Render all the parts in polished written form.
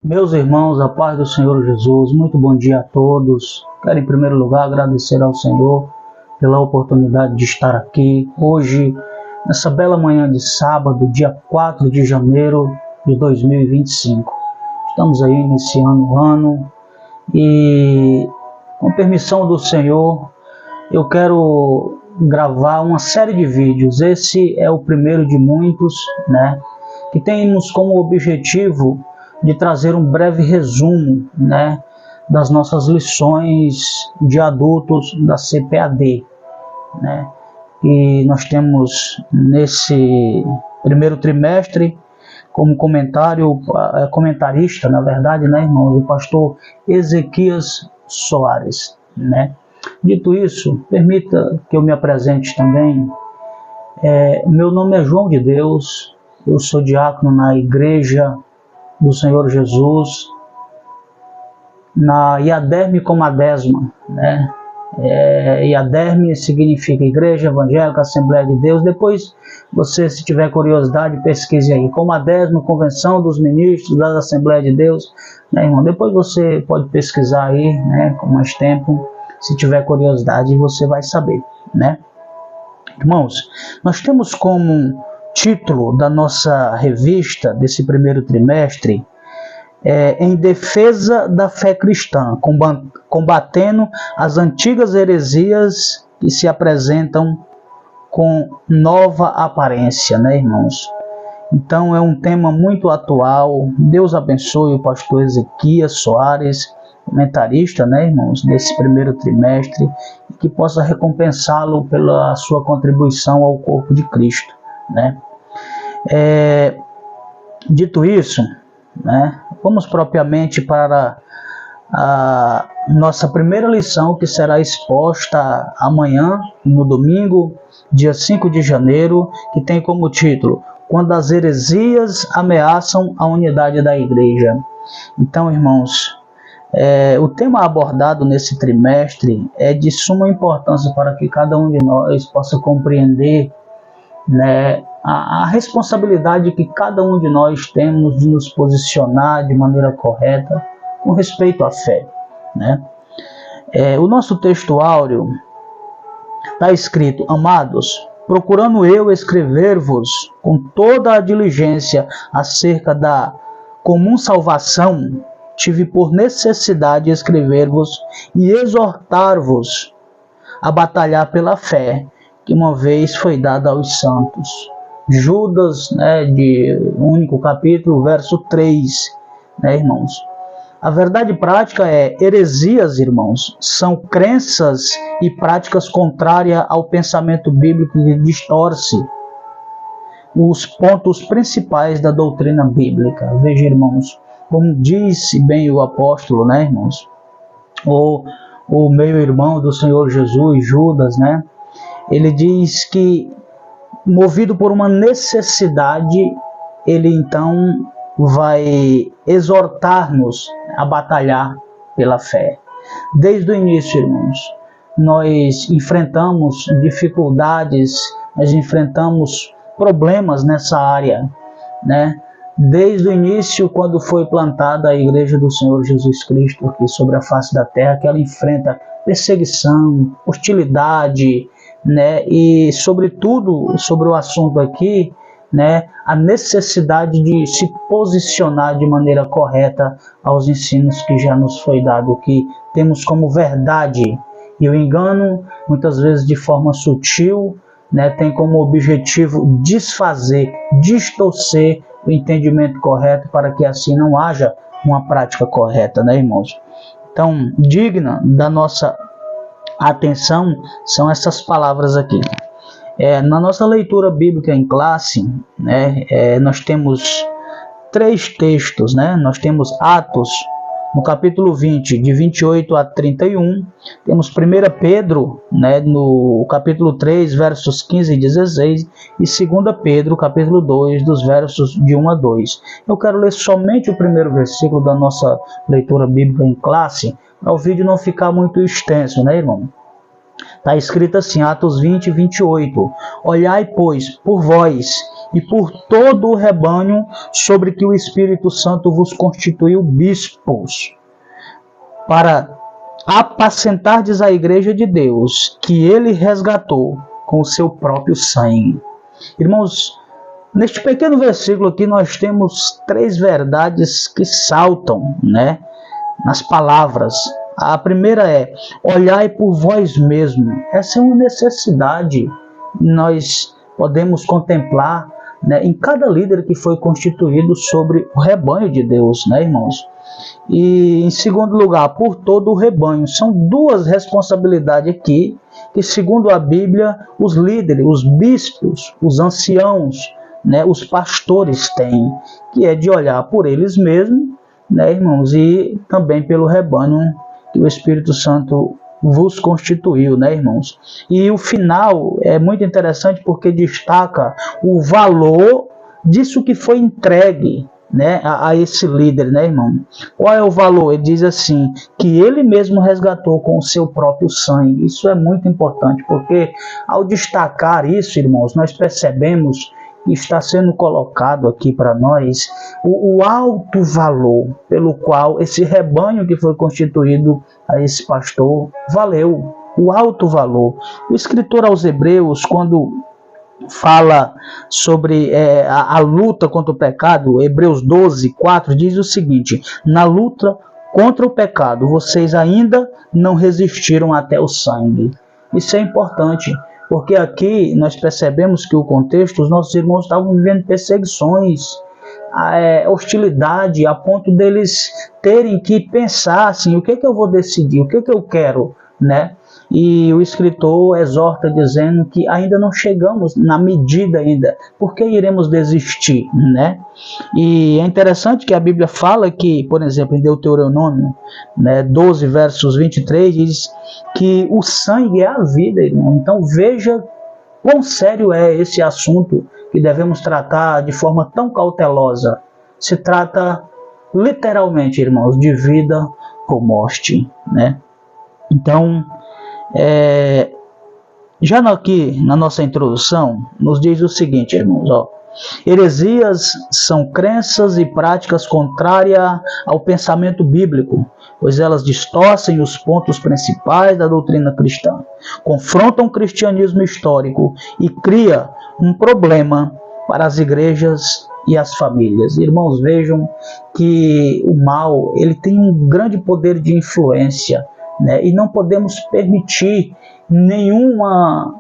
Meus irmãos, a paz do Senhor Jesus, muito bom dia a todos. Quero em primeiro lugar agradecer ao Senhor pela oportunidade de estar aqui hoje, nessa bela manhã de sábado, dia 4 de janeiro de 2025. Estamos aí iniciando o ano e, com permissão do Senhor, eu quero gravar uma série de vídeos. Esse é o primeiro de muitos, que temos como objetivo de trazer um breve resumo, das nossas lições de adultos da CPAD, E nós temos nesse primeiro trimestre como comentarista, na verdade, irmãos, o pastor Ezequias Soares, Dito isso, permita que eu me apresente também. Meu nome é João de Deus, eu sou diácono na Igreja do Senhor Jesus, na Iaderme Comadésima, Iaderme significa Igreja Evangélica Assembleia de Deus. Depois, você, se tiver curiosidade, pesquise aí, Comadésima, Convenção dos Ministros da Assembleia de Deus, irmão? Depois você pode pesquisar aí, com mais tempo, se tiver curiosidade, você vai saber, Irmãos, nós temos como título da nossa revista desse primeiro trimestre, em defesa da fé cristã, combatendo as antigas heresias que se apresentam com nova aparência, irmãos? Então é um tema muito atual. Deus abençoe o pastor Ezequias Soares, comentarista, irmãos, desse primeiro trimestre, e que possa recompensá-lo pela sua contribuição ao corpo de Cristo, Dito isso, vamos propriamente para a nossa primeira lição, que será exposta amanhã, no domingo, dia 5 de janeiro, que tem como título: Quando as heresias ameaçam a unidade da igreja. Então, irmãos, o tema abordado nesse trimestre é de suma importância para que cada um de nós possa compreender, a responsabilidade que cada um de nós temos de nos posicionar de maneira correta com respeito à fé, O nosso texto áureo está escrito: Amados, procurando eu escrever-vos com toda a diligência acerca da comum salvação, tive por necessidade escrever-vos e exortar-vos a batalhar pela fé que uma vez foi dada aos santos. Judas, de único capítulo, verso 3, irmãos? A verdade prática é: heresias, irmãos, são crenças e práticas contrárias ao pensamento bíblico que distorce os pontos principais da doutrina bíblica. Veja, irmãos, como disse bem o apóstolo, irmãos, o meio-irmão do Senhor Jesus, Judas, ele diz que, movido por uma necessidade, ele então vai exortar-nos a batalhar pela fé. Desde o início, irmãos, nós enfrentamos dificuldades, nós enfrentamos problemas nessa área, Desde o início, quando foi plantada a Igreja do Senhor Jesus Cristo aqui sobre a face da terra, que ela enfrenta perseguição, hostilidade, e sobretudo sobre o assunto aqui, a necessidade de se posicionar de maneira correta aos ensinos que já nos foi dado, que temos como verdade. E o engano, muitas vezes de forma sutil, tem como objetivo desfazer, distorcer o entendimento correto, para que assim não haja uma prática correta, irmãos? Então, digna da nossa atenção são essas palavras aqui. Na nossa leitura bíblica em classe, nós temos três textos, Nós temos Atos, no capítulo 20, de 28 a 31, temos 1 Pedro, no capítulo 3, versos 15 e 16, e 2 Pedro, capítulo 2, dos versos de 1 a 2. Eu quero ler somente o primeiro versículo da nossa leitura bíblica em classe, para o vídeo não ficar muito extenso, irmão? Está escrito assim, Atos 20, 28. Olhai, pois, por vós, e por todo o rebanho sobre que o Espírito Santo vos constituiu bispos, para apacentardes a igreja de Deus, que ele resgatou com o seu próprio sangue. Irmãos, neste pequeno versículo aqui nós temos 3 verdades que saltam, nas palavras. A primeira é: olhai por vós mesmo. Essa é uma necessidade que nós podemos contemplar, em cada líder que foi constituído sobre o rebanho de Deus, irmãos? E em segundo lugar, por todo o rebanho. São 2 responsabilidades aqui que, segundo a Bíblia, os líderes, os bispos, os anciãos, os pastores têm, que é de olhar por eles mesmos, irmãos, e também pelo rebanho que o Espírito Santo vos constituiu, irmãos. E o final é muito interessante porque destaca o valor disso que foi entregue, a esse líder, irmão. Qual é o valor? Ele diz assim, que ele mesmo resgatou com o seu próprio sangue. Isso é muito importante, porque ao destacar isso, irmãos, nós percebemos que está sendo colocado aqui para nós o alto valor pelo qual esse rebanho que foi constituído a esse pastor valeu, o alto valor. O escritor aos Hebreus, quando fala sobre a luta contra o pecado, Hebreus 12, 4, diz o seguinte: na luta contra o pecado, vocês ainda não resistiram até o sangue. Isso é importante, porque aqui nós percebemos que o contexto, os nossos irmãos estavam vivendo perseguições, hostilidade, a ponto deles terem que pensar assim, o que eu vou decidir, o que eu quero, E o escritor exorta dizendo que ainda não chegamos na medida ainda, por que iremos desistir, E é interessante que a Bíblia fala que, por exemplo, em Deuteronômio 12, versos 23, diz que o sangue é a vida, irmão. Então veja quão sério é esse assunto que devemos tratar de forma tão cautelosa. Se trata literalmente, irmãos, de vida ou morte, Então, já aqui na nossa introdução, nos diz o seguinte, irmãos, heresias são crenças e práticas contrárias ao pensamento bíblico, pois elas distorcem os pontos principais da doutrina cristã, confrontam o cristianismo histórico e cria um problema para as igrejas e as famílias. Irmãos, vejam que o mal, ele tem um grande poder de influência, e não podemos permitir nenhuma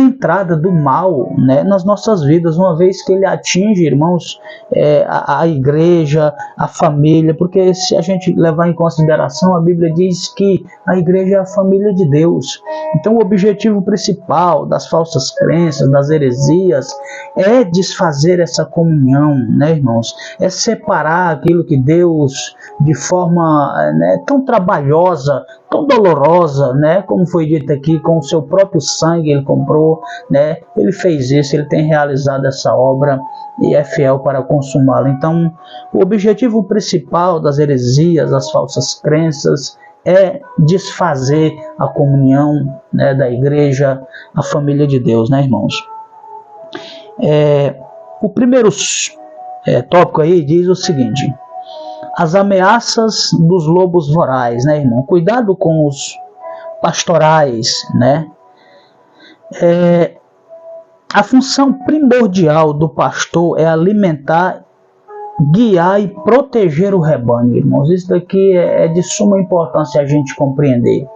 entrada do mal nas nossas vidas, uma vez que ele atinge, irmãos, a igreja, a família, porque se a gente levar em consideração, a Bíblia diz que a igreja é a família de Deus. Então o objetivo principal das falsas crenças, das heresias, é desfazer essa comunhão, irmãos, é separar aquilo que Deus, de forma tão trabalhosa, tão dolorosa, como foi dito aqui, com o seu próprio sangue ele comprou, ele fez isso, ele tem realizado essa obra e é fiel para consumá-la. Então, o objetivo principal das heresias, das falsas crenças, é desfazer a comunhão da igreja, a família de Deus, irmãos. O primeiro tópico aí diz o seguinte: as ameaças dos lobos vorazes, irmão? Cuidado com os pastorais, A função primordial do pastor é alimentar, guiar e proteger o rebanho, irmãos. Isso daqui é de suma importância a gente compreender.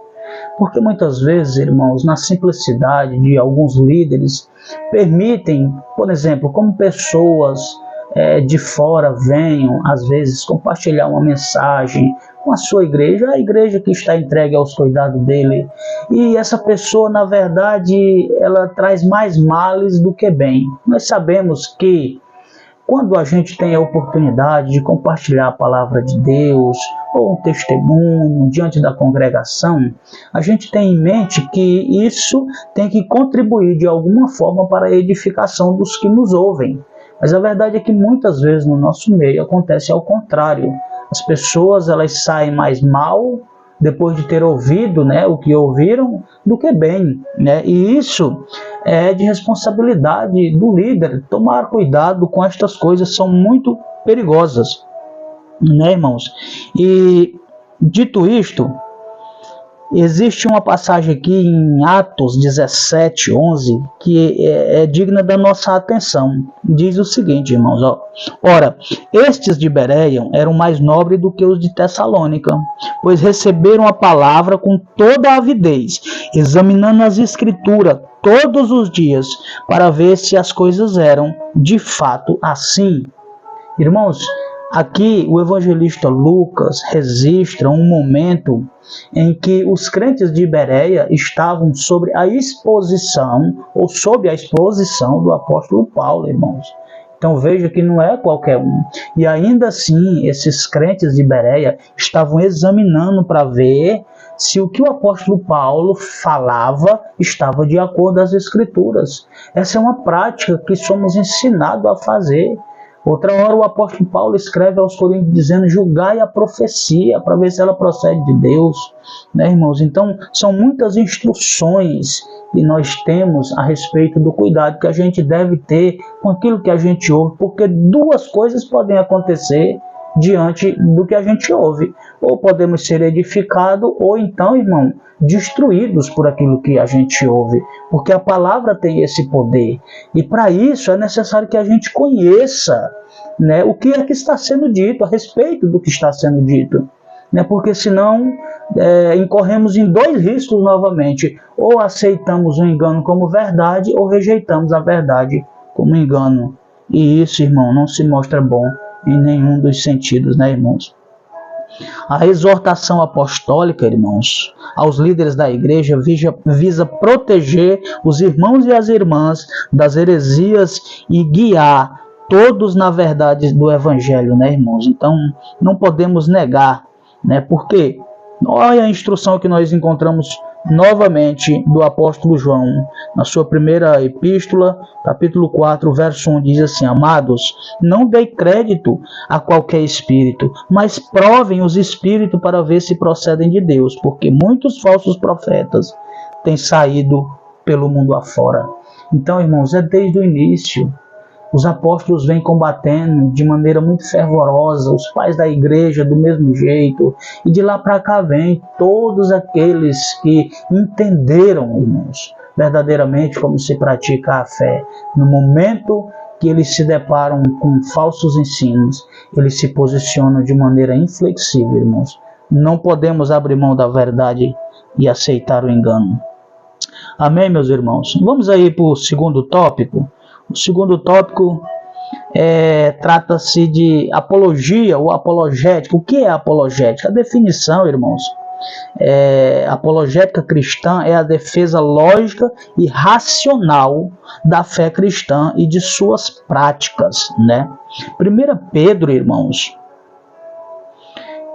Porque muitas vezes, irmãos, na simplicidade de alguns líderes, permitem, por exemplo, como pessoas de fora venham, às vezes, compartilhar uma mensagem com a sua igreja, a igreja que está entregue aos cuidados dele, e essa pessoa, na verdade, ela traz mais males do que bem. Nós sabemos que quando a gente tem a oportunidade de compartilhar a palavra de Deus, ou um testemunho diante da congregação, a gente tem em mente que isso tem que contribuir de alguma forma para a edificação dos que nos ouvem. Mas a verdade é que muitas vezes no nosso meio acontece ao contrário. As pessoas elas saem mais mal depois de ter ouvido o que ouviram do que bem. E isso é de responsabilidade do líder tomar cuidado com estas coisas, são muito perigosas, né, irmãos? E dito isto, existe uma passagem aqui em Atos 17:11 que é digna da nossa atenção. Diz o seguinte, irmãos: ora, estes de Bereia eram mais nobres do que os de Tessalônica, pois receberam a palavra com toda a avidez, examinando as escrituras todos os dias, para ver se as coisas eram de fato assim. Irmãos, aqui o evangelista Lucas registra um momento em que os crentes de Bereia estavam sob a exposição do apóstolo Paulo, irmãos. Então veja que não é qualquer um. E ainda assim, esses crentes de Bereia estavam examinando para ver se o que o apóstolo Paulo falava estava de acordo com as escrituras. Essa é uma prática que somos ensinados a fazer. Outra hora o apóstolo Paulo escreve aos Coríntios dizendo: julgai a profecia para ver se ela procede de Deus, né, irmãos? Então são muitas instruções que nós temos a respeito do cuidado que a gente deve ter com aquilo que a gente ouve, porque duas coisas podem acontecer diante do que a gente ouve: ou podemos ser edificados, ou então, irmão, destruídos por aquilo que a gente ouve, porque a palavra tem esse poder, e para isso é necessário que a gente conheça, né, o que é que está sendo dito, a respeito do que está sendo dito, né, porque senão incorremos em dois riscos novamente: ou aceitamos o engano como verdade, ou rejeitamos a verdade como engano, e isso, irmão, não se mostra bom em nenhum dos sentidos, né, irmãos? A exortação apostólica, irmãos, aos líderes da igreja visa proteger os irmãos e as irmãs das heresias e guiar todos na verdade do evangelho, né, irmãos? Então, não podemos negar, né? Porque olha a instrução que nós encontramos novamente do apóstolo João, na sua primeira epístola, capítulo 4, verso 1, diz assim: amados, não dei crédito a qualquer espírito, mas provem os espíritos para ver se procedem de Deus, porque muitos falsos profetas têm saído pelo mundo afora. Então, irmãos, é desde o início. Os apóstolos vêm combatendo de maneira muito fervorosa, os pais da igreja do mesmo jeito, e de lá para cá vem todos aqueles que entenderam, irmãos, verdadeiramente como se pratica a fé. No momento que eles se deparam com falsos ensinos, eles se posicionam de maneira inflexível, irmãos. Não podemos abrir mão da verdade e aceitar o engano. Amém, meus irmãos? Vamos aí para o segundo tópico. O segundo tópico trata-se de apologia ou apologética. O que é apologética? A definição, irmãos, apologética cristã é a defesa lógica e racional da fé cristã e de suas práticas, né? 1 Pedro, irmãos,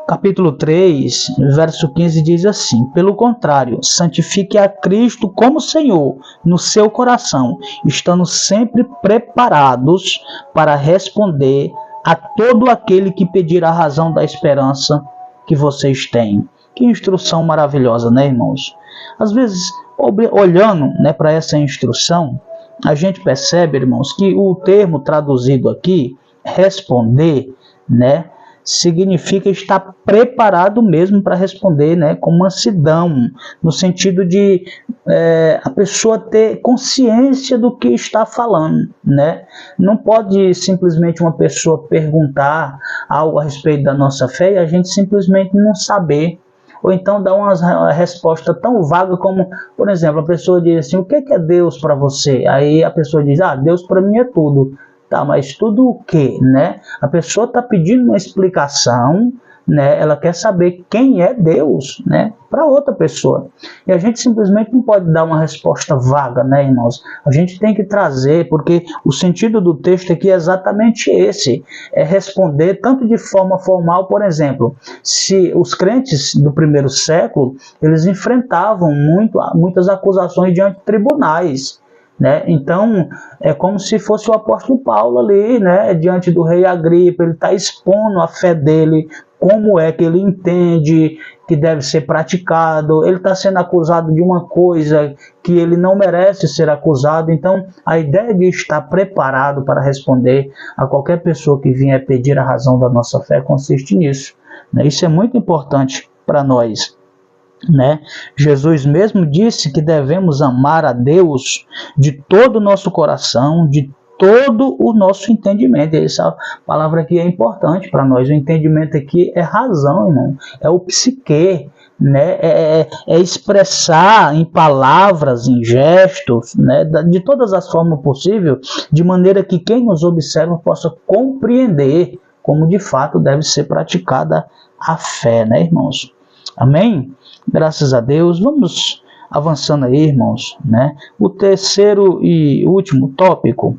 capítulo 3, verso 15 diz assim: pelo contrário, santifique a Cristo como Senhor no seu coração, estando sempre preparados para responder a todo aquele que pedir a razão da esperança que vocês têm. Que instrução maravilhosa, né, irmãos? Às vezes, olhando, né, para essa instrução, a gente percebe, irmãos, que o termo traduzido aqui, responder, né, significa estar preparado mesmo para responder, né, com mansidão, no sentido de a pessoa ter consciência do que está falando, né? Não pode simplesmente uma pessoa perguntar algo a respeito da nossa fé e a gente simplesmente não saber, ou então dar uma resposta tão vaga como, por exemplo, a pessoa diz assim: o que é Deus para você? Aí a pessoa diz: Deus para mim é tudo. Tá, mas tudo o quê, né? A pessoa está pedindo uma explicação, né? Ela quer saber quem é Deus, né? Para outra pessoa. E a gente simplesmente não pode dar uma resposta vaga, né, irmãos? A gente tem que trazer, porque o sentido do texto aqui é exatamente esse: é responder tanto de forma formal. Por exemplo, se os crentes do primeiro século, eles enfrentavam muitas acusações diante de tribunais, né? Então, é como se fosse o apóstolo Paulo ali, né? Diante do rei Agripa, ele está expondo a fé dele, como é que ele entende que deve ser praticado. Ele está sendo acusado de uma coisa que ele não merece ser acusado. Então, a ideia de estar preparado para responder a qualquer pessoa que vier pedir a razão da nossa fé consiste nisso, né? Isso é muito importante para nós, né? Jesus mesmo disse que devemos amar a Deus de todo o nosso coração, de todo o nosso entendimento. E essa palavra aqui é importante para nós. O entendimento aqui é razão, irmão. É o psique, né? É expressar em palavras, em gestos, né? De todas as formas possíveis, de maneira que quem nos observa possa compreender como de fato deve ser praticada a fé, né, irmãos? Amém? Graças a Deus. Vamos avançando aí, irmãos, né? O terceiro e último tópico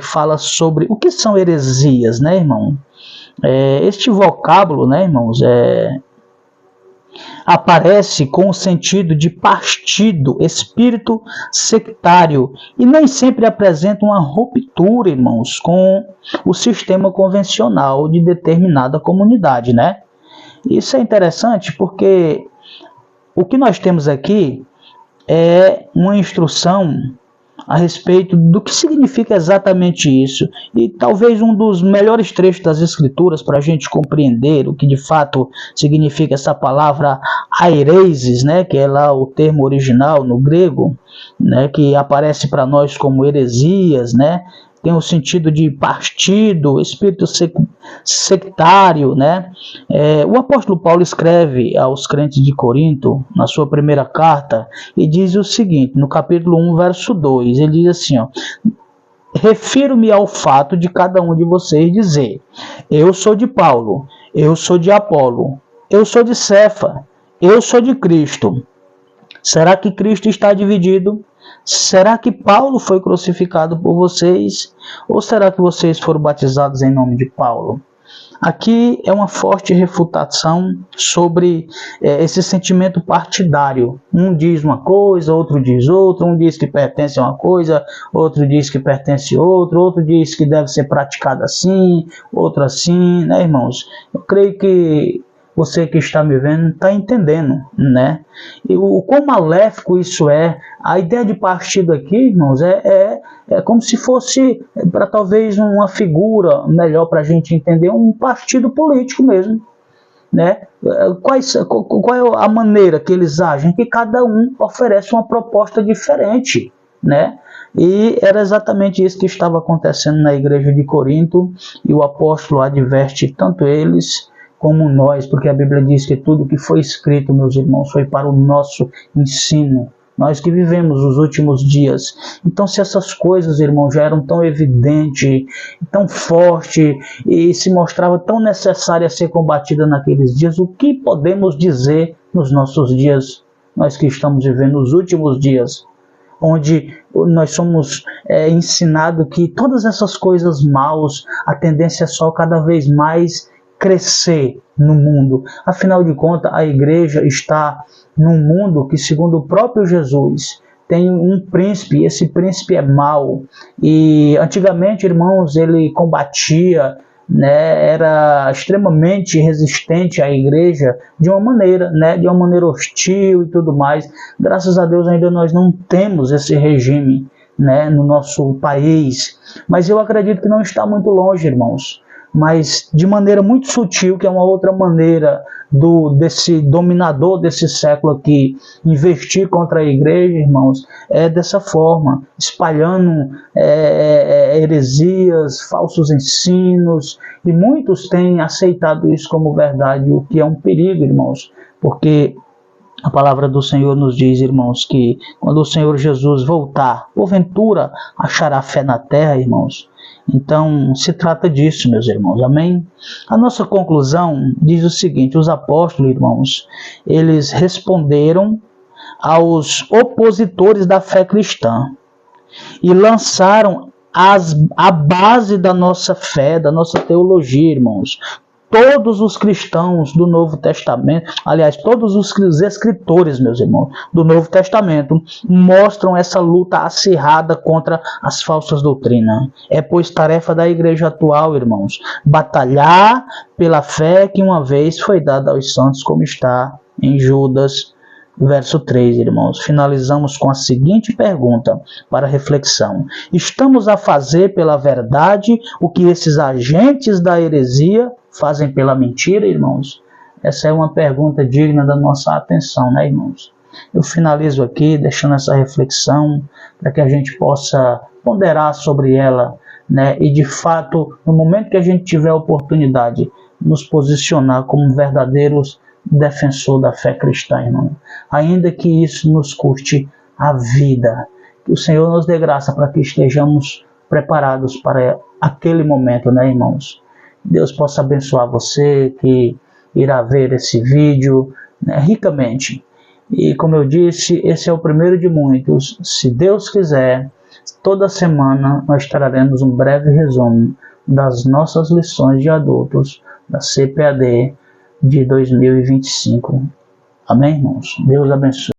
fala sobre o que são heresias, né, irmão? Este vocábulo, né, irmãos, aparece com o sentido de partido, espírito sectário, e nem sempre apresenta uma ruptura, irmãos, com o sistema convencional de determinada comunidade, né? Isso é interessante porque o que nós temos aqui é uma instrução a respeito do que significa exatamente isso. E talvez um dos melhores trechos das Escrituras para a gente compreender o que de fato significa essa palavra airesis, né, que é lá o termo original no grego, né, que aparece para nós como heresias, né, tem o sentido de partido, espírito sectário, né? O apóstolo Paulo escreve aos crentes de Corinto, na sua primeira carta, e diz o seguinte, no capítulo 1, verso 2, ele diz assim, ó, refiro-me ao fato de cada um de vocês dizer, eu sou de Paulo, eu sou de Apolo, eu sou de Cefa, eu sou de Cristo. Será que Cristo está dividido? Será que Paulo foi crucificado por vocês? Ou será que vocês foram batizados em nome de Paulo? Aqui é uma forte refutação sobre esse sentimento partidário. Um diz uma coisa, outro diz outra, um diz que pertence a uma coisa, outro diz que pertence a outra, outro diz que deve ser praticado assim, outro assim, né, irmãos? Eu creio que você que está me vendo está entendendo, né? E o quão maléfico isso é. A ideia de partido aqui, irmãos, é como se fosse, para talvez uma figura melhor para a gente entender, um partido político mesmo, né? Qual é a maneira que eles agem? Que cada um oferece uma proposta diferente, né? E era exatamente isso que estava acontecendo na igreja de Corinto, e o apóstolo adverte tanto eles como nós, porque a Bíblia diz que tudo que foi escrito, meus irmãos, foi para o nosso ensino. Nós que vivemos os últimos dias. Então, se essas coisas, irmãos, já eram tão evidentes, tão fortes, e se mostrava tão necessária ser combatida naqueles dias, o que podemos dizer nos nossos dias? Nós que estamos vivendo os últimos dias, onde nós somos ensinados que todas essas coisas maus, a tendência é só cada vez mais crescer no mundo. Afinal de contas, a igreja está num mundo que, segundo o próprio Jesus, tem um príncipe, e esse príncipe é mau. E antigamente, irmãos, ele combatia, né, era extremamente resistente à igreja de uma maneira, né, de uma maneira hostil e tudo mais. Graças a Deus ainda nós não temos esse regime, né, no nosso país. Mas eu acredito que não está muito longe, irmãos. Mas de maneira muito sutil, que é uma outra maneira desse dominador desse século aqui investir contra a igreja, irmãos, é dessa forma, espalhando heresias, falsos ensinos, e muitos têm aceitado isso como verdade, o que é um perigo, irmãos, porque a palavra do Senhor nos diz, irmãos, que quando o Senhor Jesus voltar, porventura achará fé na terra, irmãos. Então, se trata disso, meus irmãos, amém? A nossa conclusão diz o seguinte, os apóstolos, irmãos, eles responderam aos opositores da fé cristã e lançaram a base da nossa fé, da nossa teologia, irmãos, Todos os cristãos do Novo Testamento, aliás, todos os escritores, meus irmãos, do Novo Testamento, mostram essa luta acirrada contra as falsas doutrinas. É, pois, tarefa da igreja atual, irmãos, batalhar pela fé que uma vez foi dada aos santos, como está em Judas, verso 3, irmãos. Finalizamos com a seguinte pergunta para reflexão: estamos a fazer pela verdade o que esses agentes da heresia fazem pela mentira, irmãos? Essa é uma pergunta digna da nossa atenção, né, irmãos? Eu finalizo aqui deixando essa reflexão para que a gente possa ponderar sobre ela, né? E de fato, no momento que a gente tiver a oportunidade, nos posicionar como verdadeiros defensor da fé cristã, irmão. Ainda que isso nos custe a vida. Que o Senhor nos dê graça para que estejamos preparados para aquele momento, né, irmãos? Deus possa abençoar você que irá ver esse vídeo, né, ricamente. E como eu disse, esse é o primeiro de muitos. Se Deus quiser, toda semana nós traremos um breve resumo das nossas lições de adultos da CPAD de 2025. Amém, irmãos? Deus abençoe.